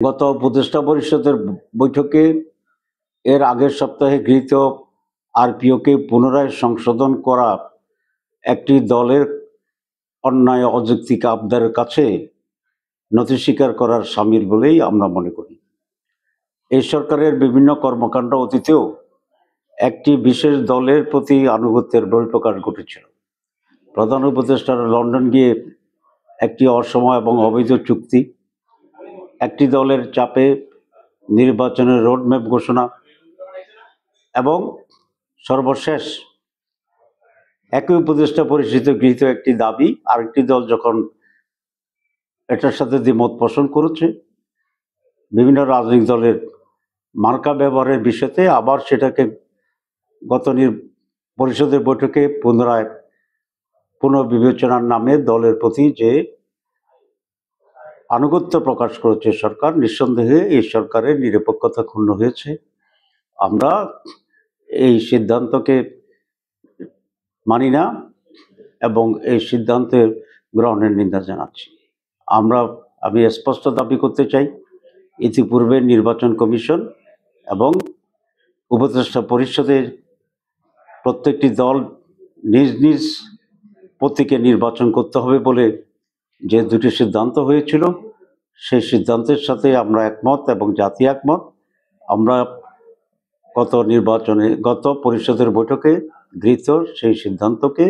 গত উপদেষ্টা পরিষদের বৈঠকে এর আগের সপ্তাহে গৃহীত আরপিওকে পুনরায় সংশোধন করা একটি দলের অন্যায় অযৌক্তিক আবদারের কাছে নথি স্বীকার করার শামিল বলেই আমরা মনে করি। এই সরকারের বিভিন্ন কর্মকাণ্ড অতীতেও একটি বিশেষ দলের প্রতি আনুগত্যের বহিঃপ্রকাশ ঘটেছিল। প্রধান উপদেষ্টার লন্ডন গিয়ে একটি অসময় এবং অবৈধ চুক্তি, একটি দলের চাপে নির্বাচনের রোডম্যাপ ঘোষণা এবং সর্বশেষ একই উপদেষ্টা পরিষদ গৃহীত একটি দাবি আরেকটি দল যখন এটার সাথে দ্বিমত পোষণ করেছে, বিভিন্ন রাজনৈতিক দলের মার্কা ব্যবহারের বিষয়তে আবার সেটাকে গত পরিষদের বৈঠকে পুনরায় পুনর্বিবেচনার নামে দলের প্রতি যে আনুগত্য প্রকাশ করেছে সরকার, নিঃসন্দেহে এই সরকারের নিরপেক্ষতা ক্ষুণ্ণ হয়েছে। আমরা এই সিদ্ধান্তকে মানি না এবং এই সিদ্ধান্তের গ্রহণের নিন্দা জানাচ্ছি। আমি স্পষ্ট দাবি করতে চাই, ইতিপূর্বে নির্বাচন কমিশন এবং উপদেষ্টা পরিষদের প্রত্যেকটি দল নিজ নিজ প্রতীকে নির্বাচন করতে হবে বলে যে দুটি সিদ্ধান্ত হয়েছিল, সেই সিদ্ধান্তের সাথে আমরা একমত এবং জাতি একমত। আমরা গত পরিষদের বৈঠকে গৃহীত সেই সিদ্ধান্তকে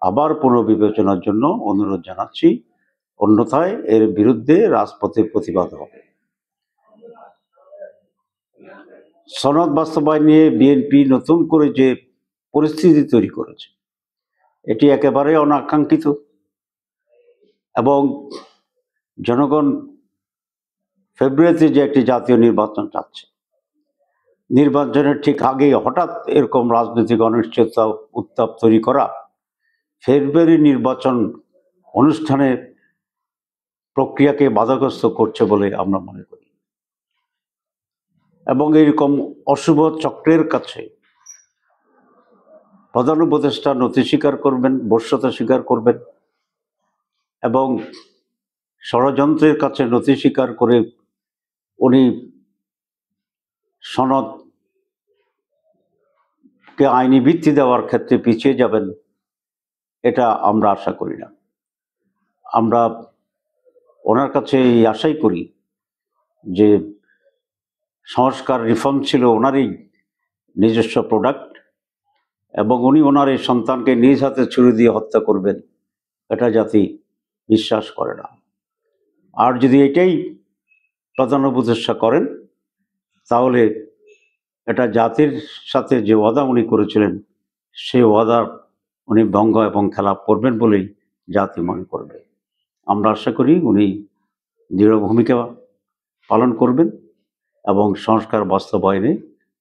আবার পুনর্বিবেচনার জন্য অনুরোধ জানাচ্ছি, অন্যথায় এর বিরুদ্ধে রাজপথে প্রতিবাদ হবে। সনদ বাস্তবায়ন নিয়ে বিএনপি নতুন করে যে পরিস্থিতি তৈরি করেছে, এটি একেবারে অনাকাঙ্ক্ষিত এবং জনগণ ফেব্রুয়ারিতে যে একটি জাতীয় নির্বাচন চাচ্ছে, নির্বাচনের ঠিক আগেই হঠাৎ এরকম রাজনৈতিক অনিশ্চয়তা উত্তাপ তৈরি করা ফেব্রুয়ারি নির্বাচন অনুষ্ঠানের প্রক্রিয়াকে বাধাগ্রস্ত করছে বলে আমরা মনে করি এবং এরকম অশুভ চক্রের কাছে প্রধান উপদেষ্টা নথি স্বীকার করবেন, বশ্যতা স্বীকার করবেন এবং ষড়যন্ত্রের কাছে নথি স্বীকার করে উনি সনদকে আইনি ভিত্তি দেওয়ার ক্ষেত্রে পিছিয়ে যাবেন, এটা আমরা আশা করি না। আমরা ওনার কাছে এই আশাই করি যে সংস্কার রিফর্ম ছিল ওনারই নিজস্ব প্রোডাক্ট এবং উনি ওনার এই সন্তানকে নিজ হাতে ছুরি দিয়ে হত্যা করবেন, এটা জাতি বিশ্বাস করে না। আর যদি এটাই প্রধান উপদেষ্টা করেন, তাহলে এটা জাতির সাথে যে ওয়াদা উনি করেছিলেন, সেই ওয়াদার উনি ভঙ্গ এবং খেলাপ করবেন বলেই জাতি মনে করবে। আমরা আশা করি উনি দৃঢ় ভূমিকা পালন করবেন এবং সংস্কার বাস্তবায়নে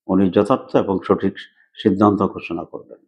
উনি যথার্থ এবং সঠিক সিদ্ধান্ত ঘোষণা করবেন।